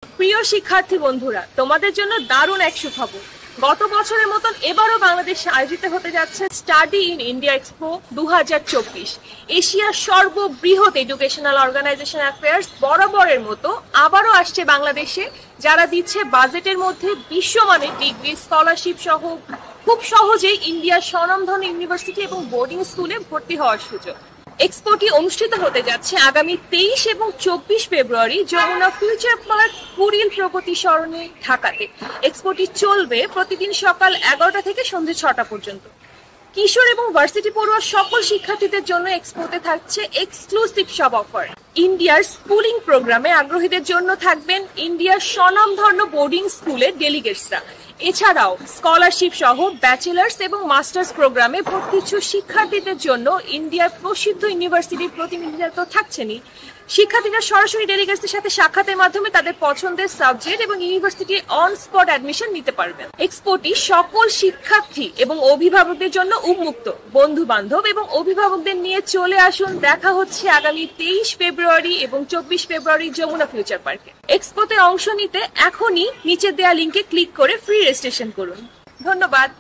প্রিয় শিক্ষার্থী বন্ধুরা, তোমাদের জন্য দারুণ এক সুখবর। গত বছরের মতন এবারও বাংলাদেশে আয়োজিত হতে যাচ্ছে স্টাডি ইন ইন্ডিয়া এক্সপো 2024। এশিয়ার সর্ববৃহৎ এডুকেশনাল অর্গানাইজেশন অ্যাফেয়ার্স বরাবরের মতো আবারও আসছে বাংলাদেশে, যারা দিচ্ছে বাজেটের মধ্যে বিশ্বমানের ডিগ্রি, স্কলারশিপ সহ খুব সহজেই ইন্ডিয়ার স্বনামধন্য ইউনিভার্সিটি এবং বোর্ডিং স্কুলে ভর্তি হওয়ার সুযোগ। এক্সপোটি অনুষ্ঠিত হতে যাচ্ছে আগামী 23 এবং 24 ফেব্রুয়ারি যমুনা ফিউচার পার্ক, কুড়িল প্রগতি সরণি, ঢাকাতে। এক্সপোটি চলবে প্রতিদিন সকাল 11টা থেকে সন্ধ্যে 6টা পর্যন্ত। কিশোর এবং ভার্সিটি পড়ুয়া সকল শিক্ষার্থীদের জন্য এক্সপোতে থাকছে এক্সক্লুসিভ সব অফার। ইন্ডিয়ার স্কুলিং প্রোগ্রামে আগ্রহীদের জন্য থাকবেন ইন্ডিয়ার স্বনামধন্য বোর্ডিং স্কুলের ডেলিগেটসরা। এছাড়াও স্কলারশিপ সহ ব্যাচেলার্স এবং মাস্টার্স প্রোগ্রামে ভর্তিচ্ছু শিক্ষার্থীদের জন্য ইন্ডিয়ার প্রসিদ্ধ ইউনিভার্সিটির প্রতিনিধিরা তো থাকছেনই। শিক্ষার্থীরা সরাসরি ডেলিগেটসদের সাথে সাক্ষাতের মাধ্যমে তাদের পছন্দের সাবজেক্ট এবং ইউনিভার্সিটি অন স্পট অ্যাডমিশন নিতে পারবেন। এক্সপোটি সকল শিক্ষার্থী এবং অভিভাবকদের জন্য উন্মুক্ত। বন্ধু বান্ধব এবং অভিভাবকদের নিয়ে চলে আসুন। দেখা হচ্ছে আগামী 23 ফেব্রুয়ারি এবং 24 ফেব্রুয়ারি যমুনা ফিউচার পার্কে। এক্সপোতে অংশ নিতে এখনই নিচে দেওয়া লিঙ্কে ক্লিক করে ফ্রি রেজিস্ট্রেশন করুন। ধন্যবাদ।